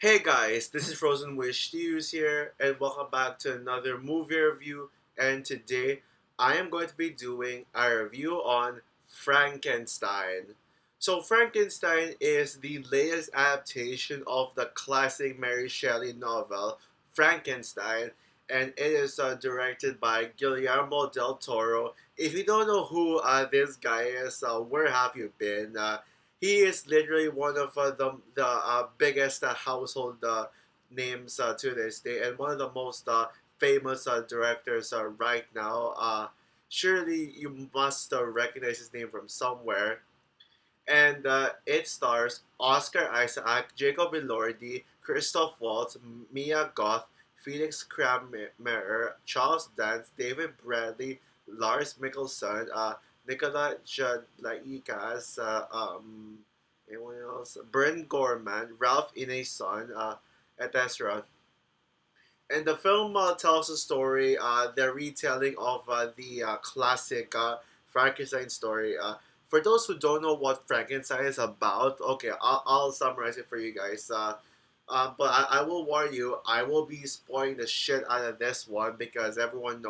Hey guys, this is Frozen Wish Stews here, and welcome back to another movie review. And today I am going to be doing a review on Frankenstein. So, Frankenstein is the latest adaptation of the classic Mary Shelley novel Frankenstein, and it is directed by Guillermo del Toro. If you don't know who this guy is, where have you been? He is literally one of the biggest household names to this day, and one of the most famous directors right now. Surely you must recognize his name from somewhere. And it stars Oscar Isaac, Jacob Elordi, Christoph Waltz, Mia Goth, Felix Kramer, Charles Dance, David Bradley, Lars Mikkelsen, Nicola Jadlaikas, anyone else? Bryn Gorman, Ralph Ineson, etc. And the film tells a story, the retelling of the classic Frankenstein story. For those who don't know what Frankenstein is about, okay, I'll summarize it for you guys. But I will warn you, I will be spoiling the shit out of this one because everyone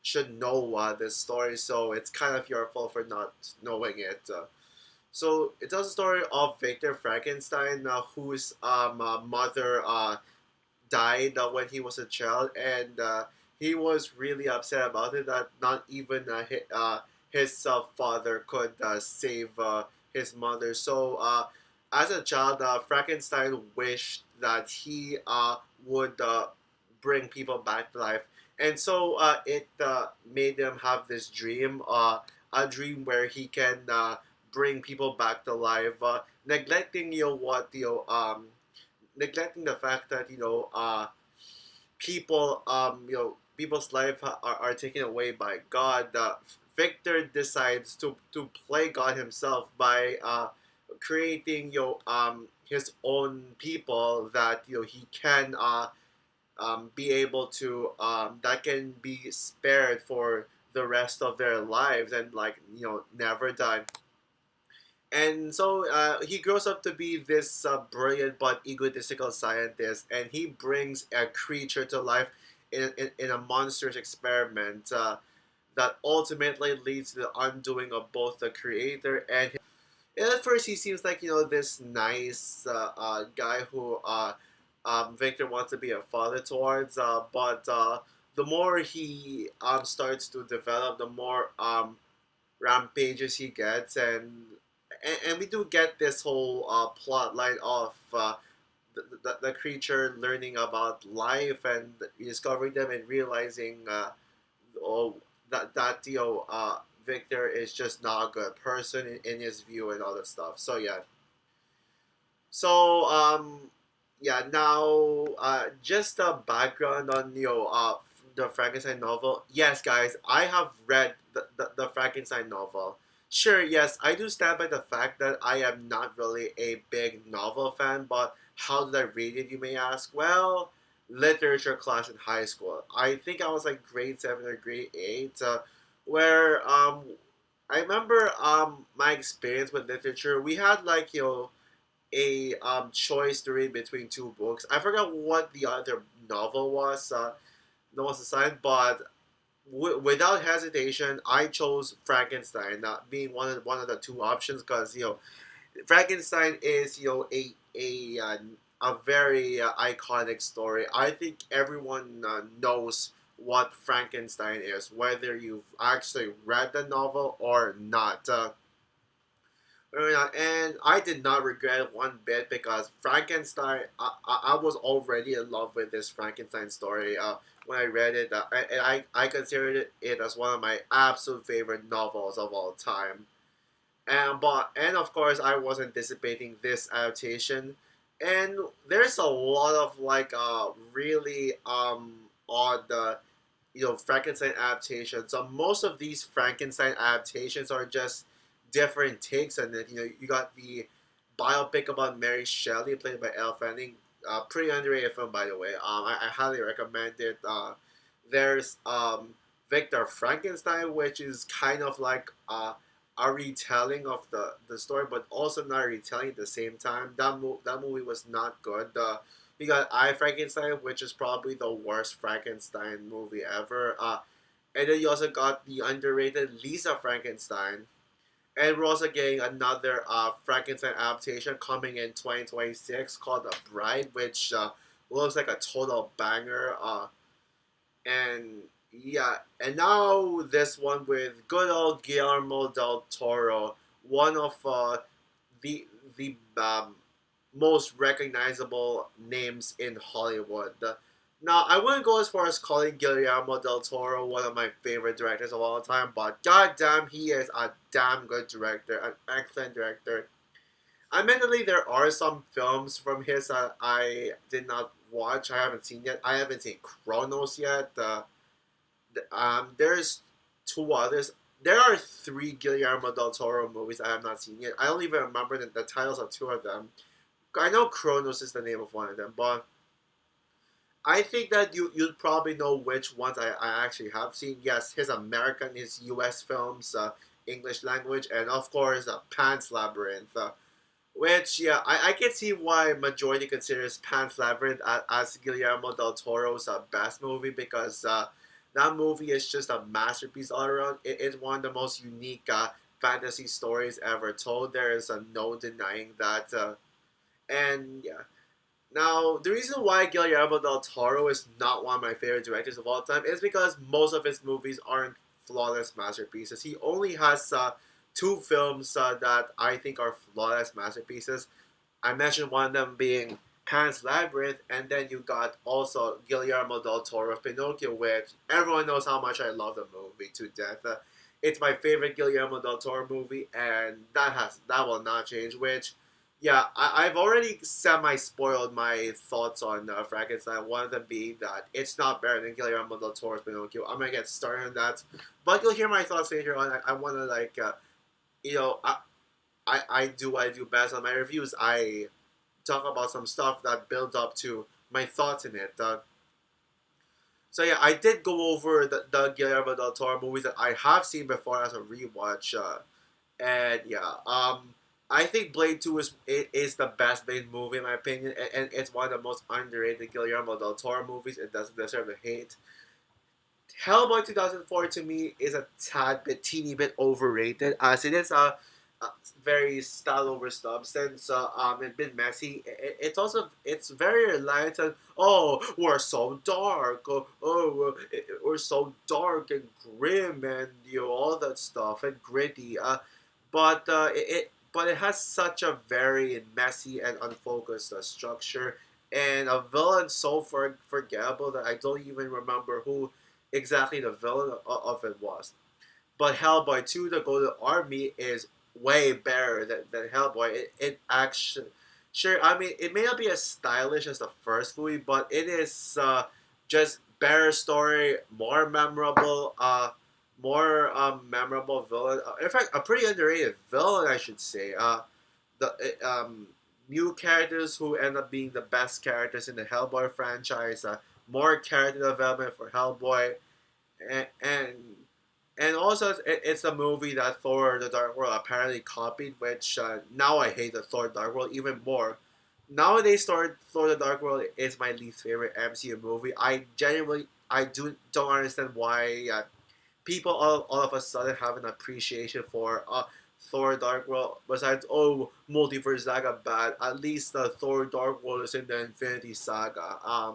should know this story, so it's kind of your fault for not knowing it. So it tells the story of Victor Frankenstein, whose mother died when he was a child, and he was really upset about it. That not even his father could save his mother. So, as a child, Frankenstein wished that he would bring people back to life, and so it made him have this dream, a dream where he can bring people back to life, neglecting neglecting the fact that people's life are taken away by God. Victor decides to play God himself by creating his own people that he can be able to that can be spared for the rest of their lives and never die. And so he grows up to be this brilliant but egotistical scientist, and he brings a creature to life in a monstrous experiment that ultimately leads to the undoing of both the creator and his. And at first, he seems like this nice guy who Victor wants to be a father towards, but the more he starts to develop, the more rampages he gets, and we do get this whole plot line of the creature learning about life and discovering them and realizing oh, that Victor is just not a good person in his view and all that stuff. So yeah, so yeah, now just a background on the Frankenstein novel. Yes, guys, I have read the Frankenstein novel. Sure, yes, I do stand by the fact that I am not really a big novel fan, but how did I read it, you may ask? Well, literature class in high school. I think I was like grade 7 or grade 8, where I remember my experience with literature. We had like a choice to read between two books. I forgot what the other novel was. No one's assigned, but without hesitation, I chose Frankenstein, not being one of the two options, because Frankenstein is a very iconic story. I think everyone knows what Frankenstein is, whether you've actually read the novel or not. And I did not regret it one bit because Frankenstein, I was already in love with this Frankenstein story when I read it. And I considered it as one of my absolute favorite novels of all time. And of course, I was anticipating this adaptation. And there's a lot of like really odd Frankenstein adaptations. So most of these Frankenstein adaptations are just different takes on it. You got the biopic about Mary Shelley played by Elle Fanning. Pretty underrated film, by the way. I highly recommend it. There's Victor Frankenstein, which is kind of like a retelling of the story, but also not a retelling at the same time. That movie was not good. You got I Frankenstein, which is probably the worst Frankenstein movie ever. And then you also got the underrated Lisa Frankenstein. And we're also getting another Frankenstein adaptation coming in 2026 called The Bride, which looks like a total banger. And yeah, and now this one with good old Guillermo del Toro, one of the the most recognizable names in Hollywood. Now, I wouldn't go as far as calling Guillermo del Toro one of my favorite directors of all time, but goddamn, he is a damn good director, an excellent director. Admittedly, there are some films from his that I did not watch. I haven't seen yet. I haven't seen Chronos yet. There's two others. There are three Guillermo del Toro movies I have not seen yet. I don't even remember the titles of two of them. I know Chronos is the name of one of them, but I think that you'd probably know which ones I actually have seen. Yes, his American, his U.S. films, English language, and of course, Pan's Labyrinth. Which, yeah, I can see why majority considers Pan's Labyrinth as Guillermo del Toro's best movie because that movie is just a masterpiece all around. It's one of the most unique fantasy stories ever told. There is no denying that. And yeah, now the reason why Guillermo del Toro is not one of my favorite directors of all time is because most of his movies aren't flawless masterpieces. He only has two films that I think are flawless masterpieces. I mentioned one of them being Pan's Labyrinth, and then you got also Guillermo del Toro's Pinocchio, which everyone knows how much I love the movie to death. It's my favorite Guillermo del Toro movie, and that will not change. Which, yeah, I've already semi-spoiled my thoughts on Frankenstein. One of them being that it's not better than Guillermo del Toro's Pinocchio. I'm gonna get started on that, but you'll hear my thoughts later on. I want to you know, I do what I do best on my reviews. I talk about some stuff that builds up to my thoughts in it. So yeah, I did go over the Guillermo del Toro movies that I have seen before as a rewatch, and yeah, I think Blade Two is the best Blade movie in my opinion, and it's one of the most underrated Guillermo del Toro movies. It doesn't deserve the hate. Hellboy 2004 to me is a tad bit, teeny bit overrated, as it is a very style over substance, a bit messy. It's also it's very reliant on we're so dark, we're so dark and grim and all that stuff and gritty. But it has such a very messy and unfocused structure and a villain so forgettable that I don't even remember who exactly the villain of it was. But Hellboy 2, The Golden Army, is way better than Hellboy. It actually, sure, I mean, it may not be as stylish as the first movie, but it is just better story, more memorable villain. In fact, a pretty underrated villain, I should say. New characters who end up being the best characters in the Hellboy franchise. More character development for Hellboy, and and also it's a movie that Thor: The Dark World apparently copied, which now I hate the Thor: Dark World even more. Nowadays, Thor: The Dark World is my least favorite MCU movie. I genuinely don't understand why people all of a sudden have an appreciation for Thor: Dark World. Besides, Multiverse Saga bad. At least the Thor: Dark World is in the Infinity Saga.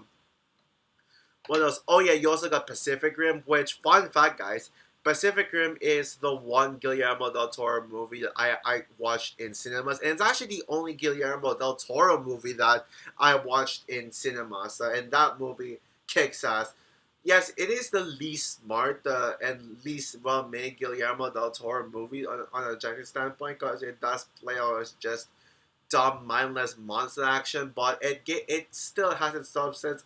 What else? Oh yeah, you also got Pacific Rim, which, fun fact guys, Pacific Rim is the one Guillermo del Toro movie that I watched in cinemas. And it's actually the only Guillermo del Toro movie that I watched in cinemas. And that movie kicks ass. Yes, it is the least smart and least well-made Guillermo del Toro movie on a genre standpoint because it does play out as just dumb, mindless monster action, but it still has its substance,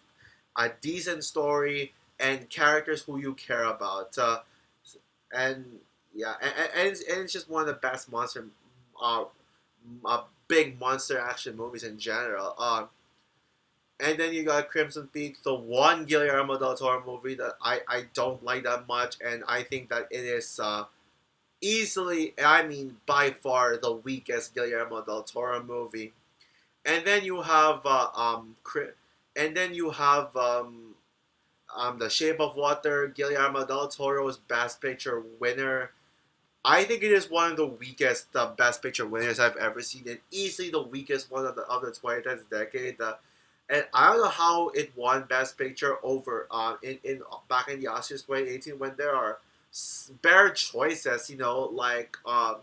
a decent story, and characters who you care about. And yeah, and it's just one of the best uh, big monster action movies in general. And then you got Crimson Peak, the one Guillermo del Toro movie that I don't like that much, and I think that it is easily, I mean, by far the weakest Guillermo del Toro movie. And then you have, and then you have The Shape of Water, Guillermo del Toro's Best Picture winner. I think it is one of the weakest Best Picture winners I've ever seen, and easily the weakest one of the 20th decade. And I don't know how it won Best Picture over in back in the Oscars 2018 when there are bare choices, like uh,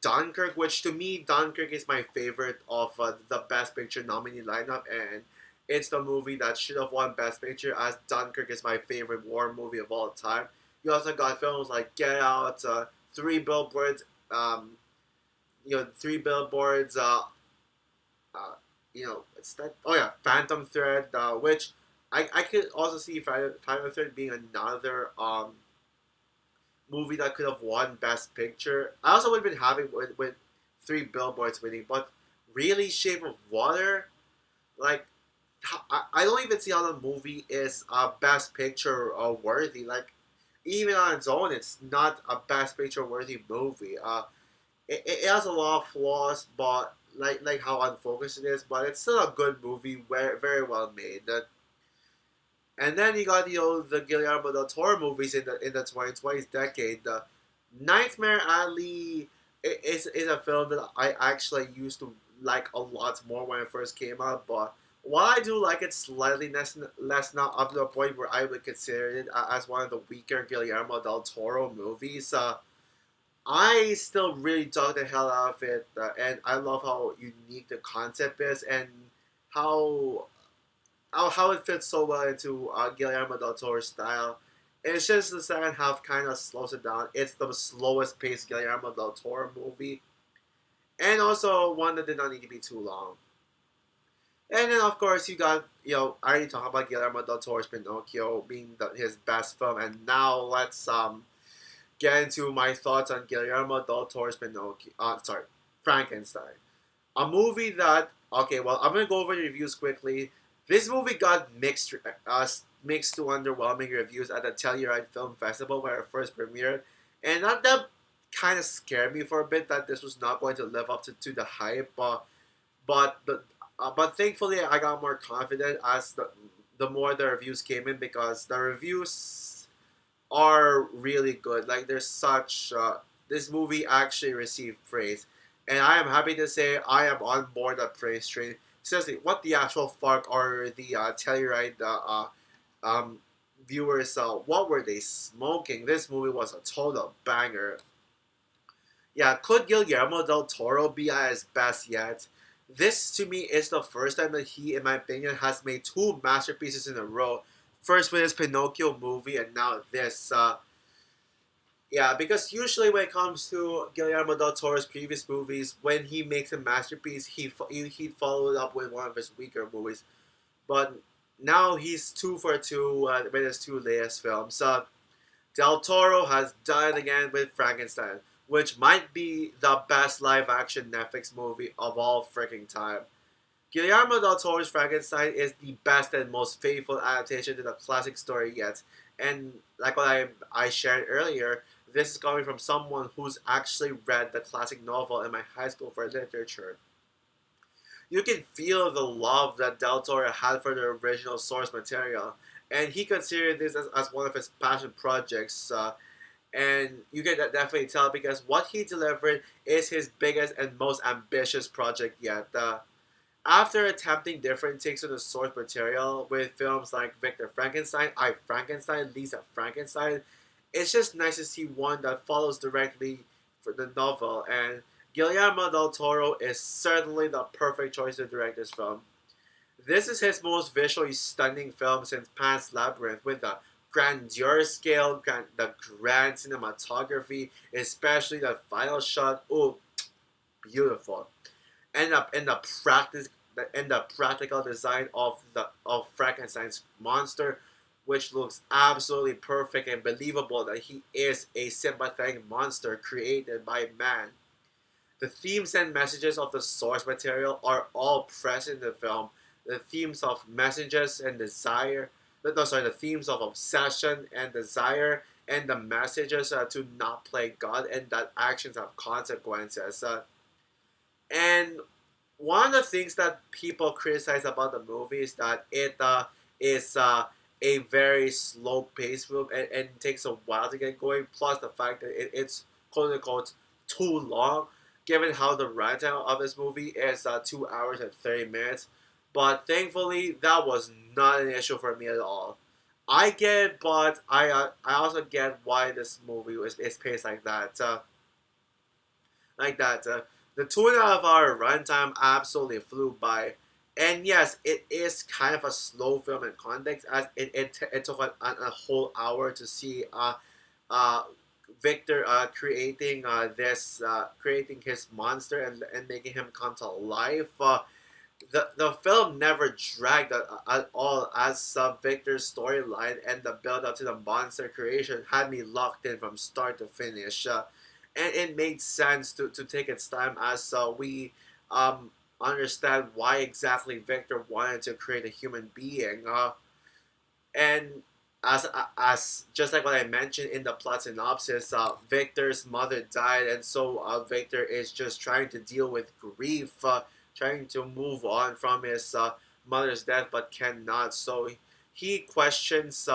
Dunkirk, which to me Dunkirk is my favorite of the Best Picture nominee lineup, and it's the movie that should have won Best Picture, as Dunkirk is my favorite war movie of all time. You also got films like Get Out, Three Billboards, Three Billboards, uh, it's that. Oh yeah, Phantom Thread, which I could also see Phantom Thread being another movie that could have won Best Picture. I also would have been happy with Three Billboards winning, but really, Shape of Water, like I don't even see how the movie is Best Picture worthy. Like even on its own, it's not a Best Picture worthy movie. It has a lot of flaws, but like how unfocused it is, but it's still a good movie, very well made. And then you got the Guillermo del Toro movies in the 2020s decade. The Nightmare Alley is a film that I actually used to like a lot more when it first came out, but while I do like it slightly less now, up to the point where I would consider it as one of the weaker Guillermo del Toro movies, I still really dug the hell out of it, and I love how unique the concept is and how how it fits so well into Guillermo del Toro's style. It's just the second half kind of slows it down. It's the slowest paced Guillermo del Toro movie, and also one that did not need to be too long. And then of course you got I already talked about Guillermo del Toro's Pinocchio being his best film, and now let's get into my thoughts on Guillermo del Toro's Pinocchio. Sorry, Frankenstein. A movie that okay, well I'm gonna go over the reviews quickly. This movie got mixed to underwhelming reviews at the Telluride Film Festival where it first premiered, and that kind of scared me for a bit that this was not going to live up to the hype. But but thankfully I got more confident as the more the reviews came in, because the reviews are really good. Like there's such this movie actually received praise, and I am happy to say I am on board that praise train. Seriously, what the actual fuck are the Telluride viewers? What were they smoking? This movie was a total banger. Yeah, could Guillermo del Toro be at his best yet? This to me is the first time that he, in my opinion, has made two masterpieces in a row. First with his Pinocchio movie, and now this. Yeah, because usually when it comes to Guillermo del Toro's previous movies, when he makes a masterpiece, he'd follow it up with one of his weaker movies. But now he's two for two with his two latest films. Del Toro has done it again with Frankenstein, which might be the best live action Netflix movie of all freaking time. Guillermo del Toro's Frankenstein is the best and most faithful adaptation to the classic story yet. And like what I shared earlier, this is coming from someone who's actually read the classic novel in my high school for literature. You can feel the love that Del Toro had for the original source material, and he considered this as one of his passion projects. And you can definitely tell because what he delivered is his biggest and most ambitious project yet. After attempting different takes on the source material with films like Victor Frankenstein, I Frankenstein, Lisa Frankenstein, it's just nice to see one that follows directly for the novel, and Guillermo del Toro is certainly the perfect choice to direct this film. This is his most visually stunning film since Pan's Labyrinth, with the grandeur scale, the grand cinematography, especially the final shot. Oh, beautiful! And the practice and the practical design of Frankenstein's monster, which looks absolutely perfect and believable that he is a sympathetic monster created by man. The themes and messages of the source material are all present in the film. The themes of messages and desire, no, sorry, the themes of obsession and desire and the messages to not play God, and that actions have consequences. And one of the things that people criticize about the movie is that it is a very slow paced film, and takes a while to get going. Plus the fact that it's quote unquote too long, given how the runtime of this movie is 2 hours and 30 minutes. But thankfully, that was not an issue for me at all. I get it, but I also get why this movie is paced like that. Like that. The 2.5 hour runtime absolutely flew by. And yes, it is kind of a slow film in context, as it took a whole hour to see uh, Victor creating his monster, and making him come to life. The film never dragged at all, as Victor's storyline and the build up to the monster creation had me locked in from start to finish. And it made sense to take its time, as we um, understand why exactly Victor wanted to create a human being. And as just like what I mentioned in the plot synopsis, Victor's mother died, and so Victor is just trying to deal with grief, trying to move on from his mother's death, but cannot. So he questions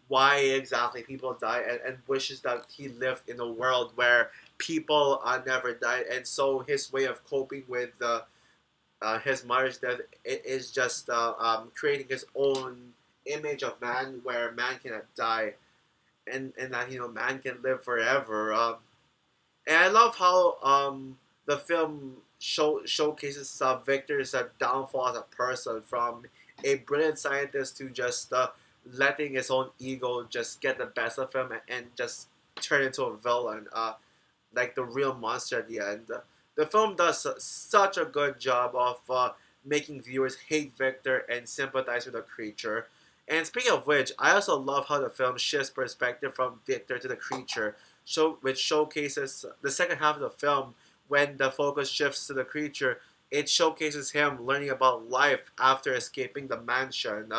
why exactly people die, and wishes that he lived in a world where people never died. And so his way of coping with his mother's death is just creating his own image of man, where man cannot die, and that man can live forever. And I love how the film showcases Victor's downfall as a person, from a brilliant scientist to just letting his own ego just get the best of him, and just turn into a villain, like the real monster at the end. The film does such a good job of making viewers hate Victor and sympathize with the creature. And speaking of which, I also love how the film shifts perspective from Victor to the creature, which showcases the second half of the film. When the focus shifts to the creature, it showcases him learning about life after escaping the mansion.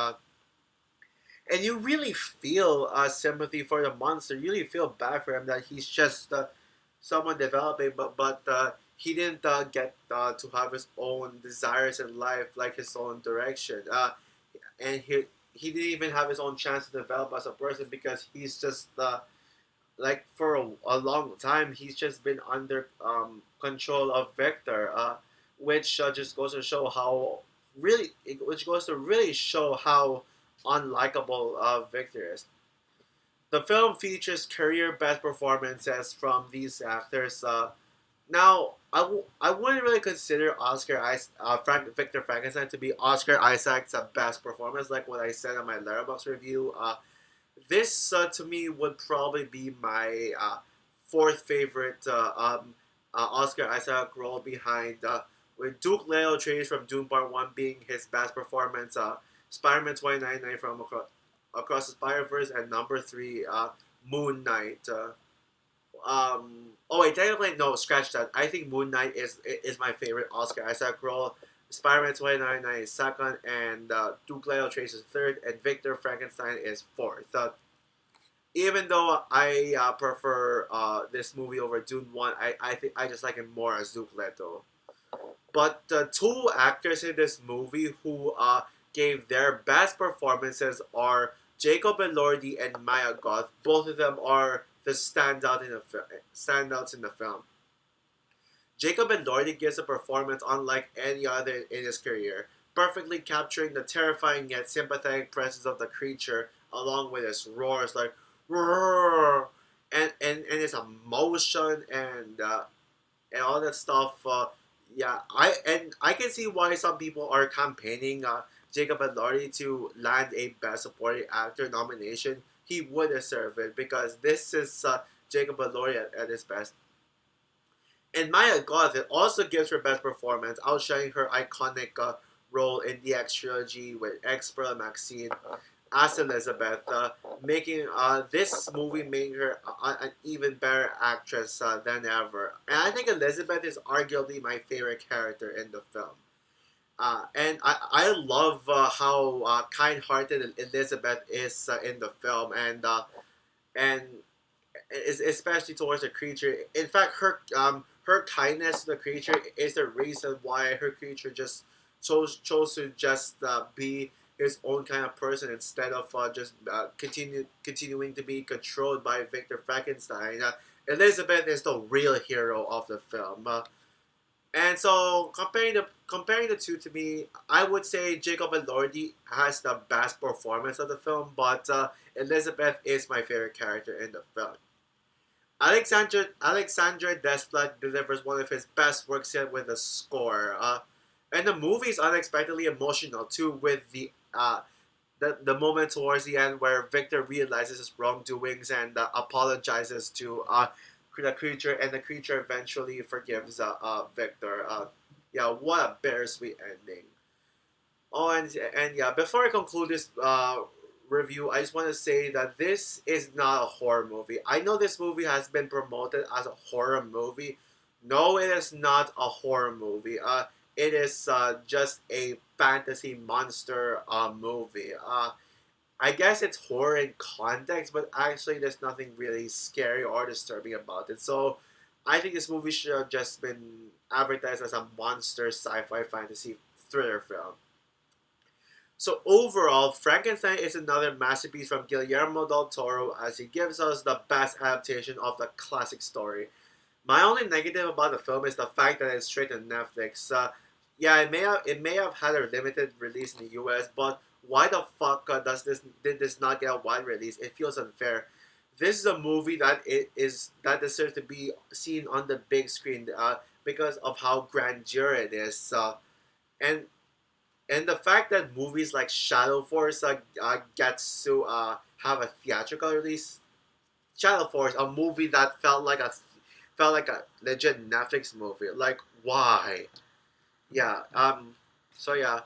And you really feel sympathy for the monster. You really feel bad for him, that he's just someone developing, but he didn't get to have his own desires in life, like his own direction. And he didn't even have his own chance to develop as a person, because he's just like for a long time he's just been under control of Victor, which just goes to show how which goes to really show how unlikable Victor is. The film features career best performances from these actors. Now, I wouldn't really consider Victor Frankenstein to be Oscar Isaac's best performance, like what I said in my Letterboxd review. This to me would probably be my fourth favorite Oscar Isaac role, behind with Duke Leo Trace from Doom Part 1 being his best performance, Spider-Man 2099 from Across the Spider-Verse, and number 3, Moon Knight. Oh wait, technically no, scratch that. I think Moon Knight is my favorite Oscar Isaac role. Spider-Man 2099 is second, and Duke Leo Trace is third, and Victor Frankenstein is fourth. Even though I prefer this movie over Dune 1, I think I just like him more as Duke Leto. But the two actors in this movie who gave their best performances are Jacob Elordi and Maya Goth. Both of them are the standouts in the film. Jacob Elordi gives a performance unlike any other in his career, perfectly capturing the terrifying yet sympathetic presence of the creature, along with his roars like roar, and his emotion, and all that stuff. Yeah, I can see why some people are campaigning Jacob Elordi to land a Best Supporting Actor nomination. He would deserve it, because this is Jacob Elordi at his best. And Maya Goth also gives her best performance, outshining her iconic role in the X trilogy with X Pearl Maxine as Elizabeth, making this movie making her an even better actress than ever. And I think Elizabeth is arguably my favorite character in the film. And I love how kind-hearted Elizabeth is in the film, and and especially towards the creature. In fact, her kindness to the creature is the reason why her creature just chose to just be his own kind of person instead of just continuing to be controlled by Victor Frankenstein. Elizabeth is the real hero of the film. And so comparing the two to me, I would say Jacob Elordi has the best performance of the film, but Elizabeth is my favorite character in the film. Alexandre Desplat delivers one of his best works yet with a score. And the movie is unexpectedly emotional too, with the moment towards the end where Victor realizes his wrongdoings and apologizes to the creature, and the creature eventually forgives Victor. Yeah, what a bittersweet ending. Oh, and yeah, before I conclude this review, I just want to say that this is not a horror movie. I know this movie has been promoted as a horror movie. No, it is not a horror movie. It is just a fantasy monster movie. I guess it's horror in context, but actually, there's nothing really scary or disturbing about it. So, I think this movie should have just been advertised as a monster sci-fi fantasy thriller film. So overall, Frankenstein is another masterpiece from Guillermo del Toro as he gives us the best adaptation of the classic story. My only negative about the film is the fact that it's straight to Netflix. Yeah, it may have had a limited release in the U.S., but why the fuck did this not get a wide release? It feels unfair. This is a movie that deserves to be seen on the big screen because of how grandeur it is. And and the fact that movies like Shadow Force gets to have a theatrical release. Shadow Force, a movie that felt like a legit Netflix movie. Like why? Yeah. So yeah.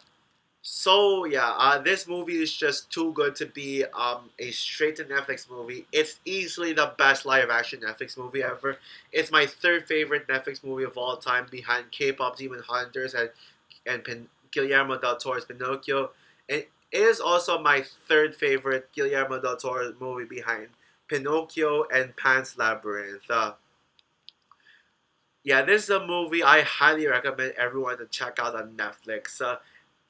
This movie is just too good to be a straight to Netflix movie. It's easily the best live action Netflix movie ever. It's my third favorite Netflix movie of all time, behind K-pop Demon Hunters and Guillermo del Toro's Pinocchio. And it is also my third favorite Guillermo del Toro movie behind Pinocchio and Pan's Labyrinth. Yeah, this is a movie I highly recommend everyone to check out on Netflix.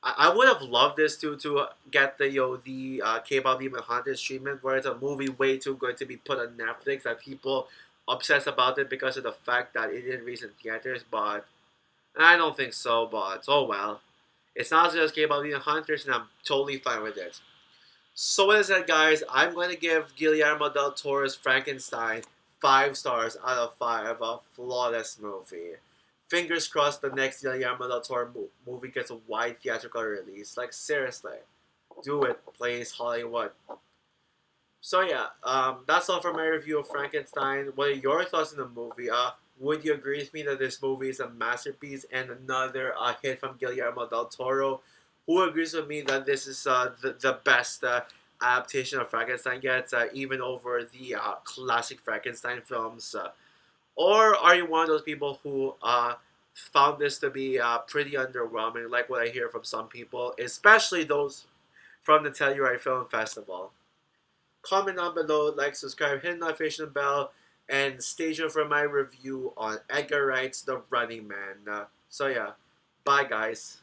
I would have loved this to get the K-pop Demon Hunters treatment, where it's a movie way too good to be put on Netflix that people obsess about it because of the fact that it didn't release in theaters. But I don't think so. But oh well. It's not just K-pop Demon Hunters, and I'm totally fine with it. So with that, guys, I'm going to give Guillermo del Toro's Frankenstein 5 stars out of 5. A flawless movie. Fingers crossed the next Guillermo del Toro movie gets a wide theatrical release. Like seriously, do it, please, Hollywood. So yeah, that's all for my review of Frankenstein. What are your thoughts on the movie? Would you agree with me that this movie is a masterpiece and another hit from Guillermo del Toro? Who agrees with me that this is the best adaptation of Frankenstein gets, even over the classic Frankenstein films? Or are you one of those people who found this to be pretty underwhelming, like what I hear from some people, especially those from the Telluride Film Festival? Comment down below, like, subscribe, hit the notification bell, and stay tuned for my review on Edgar Wright's The Running Man. So yeah, bye guys.